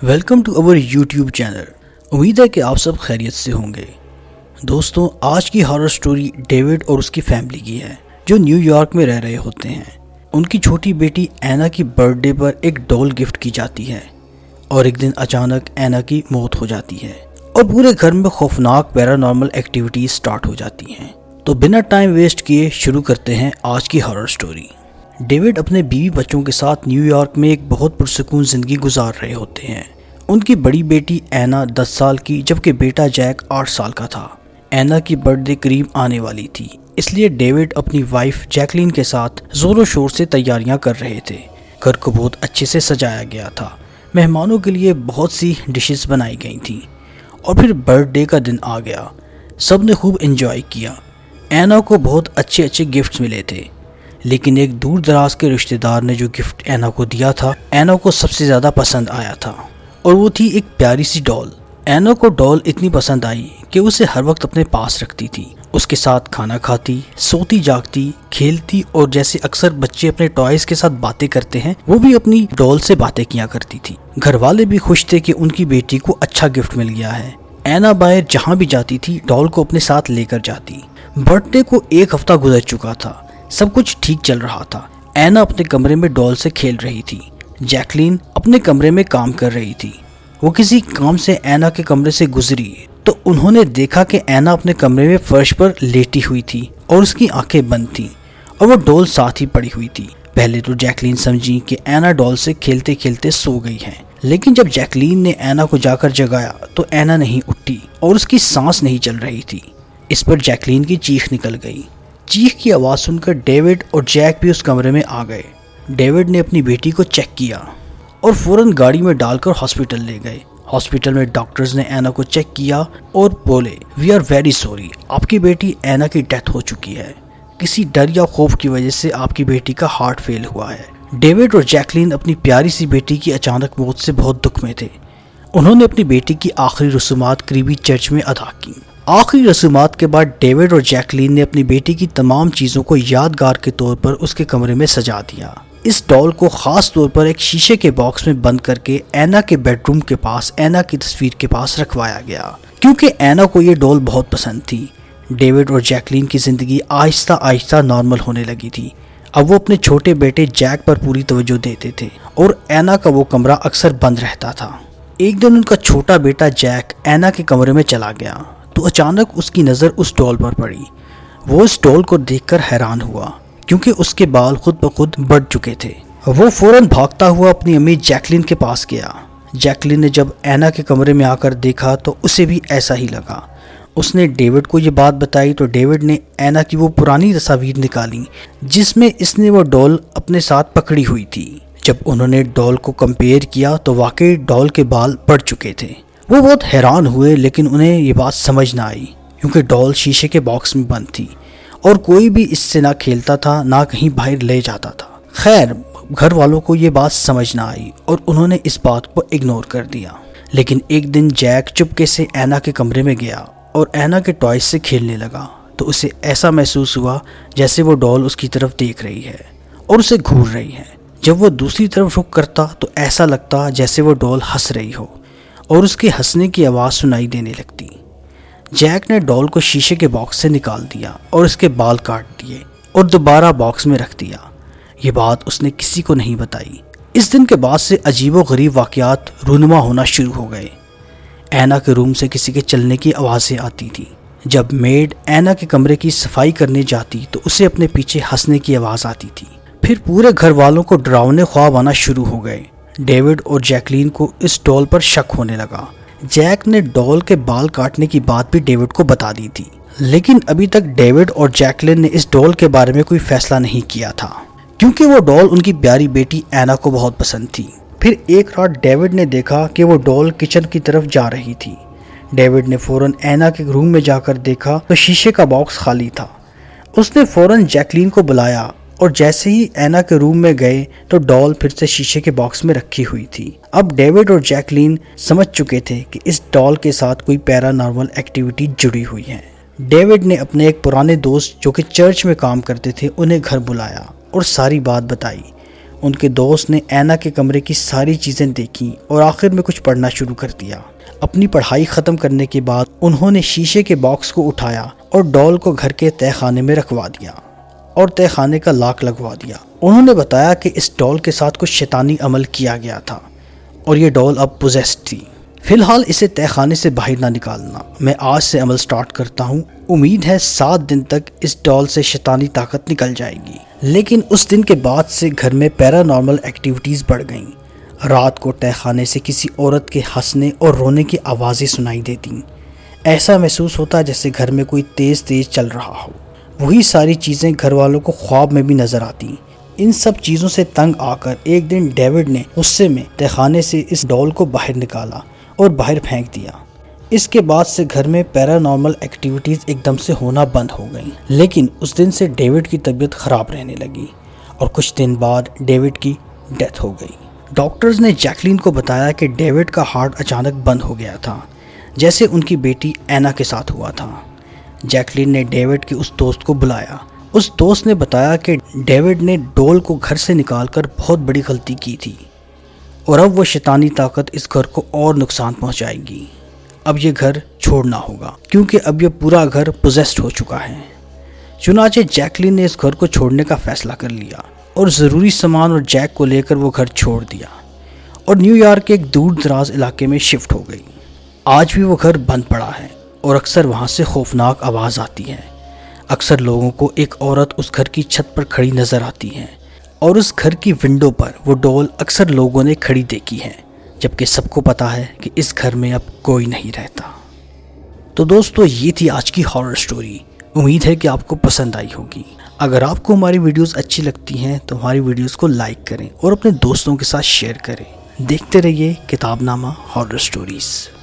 Welcome to our YouTube channel. امید ہے کہ آپ سب خیریت سے ہوں گے۔ دوستوں، آج کی ہارر سٹوری ڈیوڈ اور اس کی فیملی کی ہے جو نیو یارک میں رہ رہے ہوتے ہیں۔ ان کی چھوٹی بیٹی اینا کی برتھ ڈے پر ایک ڈول گفٹ کی جاتی ہے اور ایک دن اچانک اینا کی موت ہو جاتی ہے اور پورے گھر میں خوفناک پیرانارمل ایکٹیویٹیز سٹارٹ ہو جاتی ہیں۔ تو بنا ٹائم ویسٹ کیے شروع کرتے ہیں آج کی ہارر سٹوری۔ ڈیوڈ اپنے بیوی بچوں کے ساتھ نیو یارک میں ایک بہت پرسکون زندگی گزار رہے ہوتے ہیں۔ ان کی بڑی بیٹی اینا 10 سال کی جبکہ بیٹا جیک 8 سال کا تھا۔ اینا کی برتھ ڈے قریب آنے والی تھی، اس لیے ڈیوڈ اپنی وائف جیکلین کے ساتھ زور و شور سے تیاریاں کر رہے تھے۔ گھر کو بہت اچھے سے سجایا گیا تھا، مہمانوں کے لیے بہت سی ڈشز بنائی گئی تھیں اور پھر برتھ ڈے کا دن آ گیا۔ سب نے خوب انجوائے کیا۔ اینا کو بہت اچھے گفٹس ملے تھے، لیکن ایک دور دراز کے رشتہ دار نے جو گفٹ اینا کو دیا تھا، اینا کو سب سے زیادہ پسند آیا تھا اور وہ تھی ایک پیاری سی ڈول۔ اینا کو ڈول اتنی پسند آئی کہ اسے ہر وقت اپنے پاس رکھتی تھی، اس کے ساتھ کھانا کھاتی، سوتی جاگتی، کھیلتی اور جیسے اکثر بچے اپنے ٹوائز کے ساتھ باتیں کرتے ہیں وہ بھی اپنی ڈول سے باتیں کیا کرتی تھی۔ گھر والے بھی خوش تھے کہ ان کی بیٹی کو اچھا گفٹ مل گیا ہے۔ اینا باہر جہاں بھی جاتی تھی ڈول کو اپنے ساتھ لے کر جاتی۔ برتھ ڈے کو ایک ہفتہ گزر چکا تھا، سب کچھ ٹھیک چل رہا تھا۔ اینا اپنے کمرے میں ڈول سے کھیل رہی تھی، جیکلین اپنے کمرے میں کام کر رہی تھی۔ وہ کسی کام سے اینا کے کمرے سے گزری تو انہوں نے دیکھا کہ اینا اپنے کمرے میں فرش پر لیٹی ہوئی تھی اور اس کی آنکھیں بند تھیں اور وہ ڈول ساتھ ہی پڑی ہوئی تھی۔ پہلے تو جیکلین سمجھی کہ اینا ڈول سے کھیلتے کھیلتے سو گئی ہے، لیکن جب جیکلین نے اینا کو جا کر جگایا تو اینا نہیں اٹھی اور اس کی سانس نہیں چل رہی تھی۔ اس پر جیکلین کی چیخ نکل گئی۔ چیخ کی آواز سن کر ڈیوڈ اور جیک بھی اس کمرے میں آ گئے۔ ڈیوڈ نے اپنی بیٹی کو چیک کیا اور فوراً گاڑی میں ڈال کر ہاسپٹل لے گئے۔ ہاسپٹل میں ڈاکٹرز نے اینا کو چیک کیا اور بولے، "وی آر ویری سوری، آپ کی بیٹی اینا کی ڈیتھ ہو چکی ہے۔ کسی ڈر یا خوف کی وجہ سے آپ کی بیٹی کا ہارٹ فیل ہوا ہے۔" ڈیوڈ اور جیکلین اپنی پیاری سی بیٹی کی اچانک موت سے بہت دکھ میں تھے۔ انہوں نے اپنی بیٹی کی آخری رسومات قریبی چرچ میں ادا کی۔ آخری رسومات کے بعد ڈیوڈ اور جیکلین نے اپنی بیٹی کی تمام چیزوں کو یادگار کے طور پر اس کے کمرے میں سجا دیا۔ اس ڈول کو خاص طور پر ایک شیشے کے باکس میں بند کر کے اینا کے بیڈ روم کے پاس اینا کی تصویر کے پاس رکھوایا گیا، کیونکہ اینا کو یہ ڈول بہت پسند تھی۔ ڈیوڈ اور جیکلین کی زندگی آہستہ آہستہ نارمل ہونے لگی تھی۔ اب وہ اپنے چھوٹے بیٹے جیک پر پوری توجہ دیتے تھے اور اینا کا وہ کمرہ اکثر بند رہتا تھا۔ ایک دن ان کا چھوٹا بیٹا جیک اینا کے کمرے میں چلا گیا تو اچانک اس کی نظر اس ڈول پر پڑی۔ وہ اس ڈول کو دیکھ کر حیران ہوا کیونکہ اس کے بال خود بخود بڑھ چکے تھے۔ وہ فوراً بھاگتا ہوا اپنی امی جیکلین کے پاس گیا۔ جیکلین نے جب اینا کے کمرے میں آ کر دیکھا تو اسے بھی ایسا ہی لگا۔ اس نے ڈیوڈ کو یہ بات بتائی تو ڈیوڈ نے اینا کی وہ پرانی تصاویر نکالی جس میں اس نے وہ ڈول اپنے ساتھ پکڑی ہوئی تھی۔ جب انہوں نے ڈول کو کمپیئر کیا تو واقعی ڈول کے بال بڑھ چکے تھے۔ وہ بہت حیران ہوئے، لیکن انہیں یہ بات سمجھ نہ آئی کیونکہ ڈول شیشے کے باکس میں بند تھی اور کوئی بھی اس سے نہ کھیلتا تھا نہ کہیں باہر لے جاتا تھا۔ خیر، گھر والوں کو یہ بات سمجھ نہ آئی اور انہوں نے اس بات کو اگنور کر دیا۔ لیکن ایک دن جیک چپکے سے اینا کے کمرے میں گیا اور اینا کے ٹوائز سے کھیلنے لگا تو اسے ایسا محسوس ہوا جیسے وہ ڈول اس کی طرف دیکھ رہی ہے اور اسے گھور رہی ہے۔ جب وہ دوسری طرف رخ کرتا تو ایسا لگتا جیسے وہ ڈول ہنس رہی ہو اور اس کے ہنسنے کی آواز سنائی دینے لگتی۔ جیک نے ڈول کو شیشے کے باکس سے نکال دیا اور اس کے بال کاٹ دیے اور دوبارہ باکس میں رکھ دیا۔ یہ بات اس نے کسی کو نہیں بتائی۔ اس دن کے بعد سے عجیب و غریب واقعات رونما ہونا شروع ہو گئے۔ اینا کے روم سے کسی کے چلنے کی آوازیں آتی تھیں۔ جب میڈ اینا کے کمرے کی صفائی کرنے جاتی تو اسے اپنے پیچھے ہنسنے کی آواز آتی تھی۔ پھر پورے گھر والوں کو ڈراونے خواب آنا شروع ہو گئے۔ ڈیوڈ اور جیکلین کو اس ڈول پر شک ہونے لگا۔ جیک نے ڈول کے بال کاٹنے کی بات بھی ڈیوڈ کو بتا دی تھی، لیکن ابھی تک ڈیوڈ اور جیکلین نے اس ڈول کے بارے میں کوئی فیصلہ نہیں کیا تھا کیونکہ وہ ڈول ان کی پیاری بیٹی اینا کو بہت پسند تھی۔ پھر ایک رات ڈیوڈ نے دیکھا کہ وہ ڈول کچن کی طرف جا رہی تھی۔ ڈیوڈ نے فوراً اینا کے روم میں جا کر دیکھا تو شیشے کا باکس خالی تھا۔ اس نے فوراً جیکلین کو بلایا اور جیسے ہی اینا کے روم میں گئے تو ڈول پھر سے شیشے کے باکس میں رکھی ہوئی تھی۔ اب ڈیوڈ اور جیکلین سمجھ چکے تھے کہ اس ڈول کے ساتھ کوئی پیرانارمل ایکٹیویٹی جڑی ہوئی ہے۔ ڈیوڈ نے اپنے ایک پرانے دوست جو کہ چرچ میں کام کرتے تھے انہیں گھر بلایا اور ساری بات بتائی۔ ان کے دوست نے اینا کے کمرے کی ساری چیزیں دیکھیں اور آخر میں کچھ پڑھنا شروع کر دیا۔ اپنی پڑھائی ختم کرنے کے بعد انہوں نے شیشے کے باکس کو اٹھایا اور ڈول کو گھر کے تہہ خانے میں رکھوا دیا اور تہہ خانے کا لاک لگوا دیا۔ انہوں نے بتایا کہ اس ڈول کے ساتھ کچھ شیطانی عمل کیا گیا تھا اور یہ ڈول اب پوزیسڈ تھی۔ فی الحال اسے تہہ خانے سے باہر نہ نکالنا، میں آج سے عمل سٹارٹ کرتا ہوں، امید ہے 7 دن تک اس ڈول سے شیطانی طاقت نکل جائے گی۔ لیکن اس دن کے بعد سے گھر میں پیرانارمل ایکٹیویٹیز بڑھ گئیں۔ رات کو تہہ خانے سے کسی عورت کے ہنسنے اور رونے کی آوازیں سنائی دیتیں۔ ایسا محسوس ہوتا جیسے گھر میں کوئی تیز چل رہا ہو۔ وہی ساری چیزیں گھر والوں کو خواب میں بھی نظر آتی۔ ان سب چیزوں سے تنگ آ کر ایک دن ڈیوڈ نے غصے میں تہہ خانے سے اس ڈول کو باہر نکالا اور باہر پھینک دیا۔ اس کے بعد سے گھر میں پیرانارمل ایکٹیویٹیز ایک دم سے ہونا بند ہو گئیں۔ لیکن اس دن سے ڈیوڈ کی طبیعت خراب رہنے لگی اور کچھ دن بعد ڈیوڈ کی ڈیتھ ہو گئی۔ ڈاکٹرز نے جیکلین کو بتایا کہ ڈیوڈ کا ہارٹ اچانک بند ہو گیا تھا، جیسے ان کی بیٹی اینا کے ساتھ ہوا تھا۔ جیکلین نے ڈیوڈ کے اس دوست کو بلایا۔ اس دوست نے بتایا کہ ڈیوڈ نے ڈول کو گھر سے نکال کر بہت بڑی غلطی کی تھی اور اب وہ شیطانی طاقت اس گھر کو اور نقصان پہنچائے گی۔ اب یہ گھر چھوڑنا ہوگا کیونکہ اب یہ پورا گھر پوزیسڈ ہو چکا ہے۔ چنانچہ جیکلین نے اس گھر کو چھوڑنے کا فیصلہ کر لیا اور ضروری سامان اور جیک کو لے کر وہ گھر چھوڑ دیا اور نیو یارک کے ایک دور دراز علاقے میں شفٹ ہو گئی۔ آج بھی وہ گھر بند پڑا ہے اور اکثر وہاں سے خوفناک آواز آتی ہے۔ اکثر لوگوں کو ایک عورت اس گھر کی چھت پر کھڑی نظر آتی ہے اور اس گھر کی ونڈو پر وہ ڈول اکثر لوگوں نے کھڑی دیکھی ہے، جبکہ سب کو پتا ہے کہ اس گھر میں اب کوئی نہیں رہتا۔ تو دوستو، یہ تھی آج کی ہارر سٹوری۔ امید ہے کہ آپ کو پسند آئی ہوگی۔ اگر آپ کو ہماری ویڈیوز اچھی لگتی ہیں تو ہماری ویڈیوز کو لائک کریں اور اپنے دوستوں کے ساتھ شیئر کریں۔ دیکھتے رہیے کتاب نامہ ہارر سٹوریز۔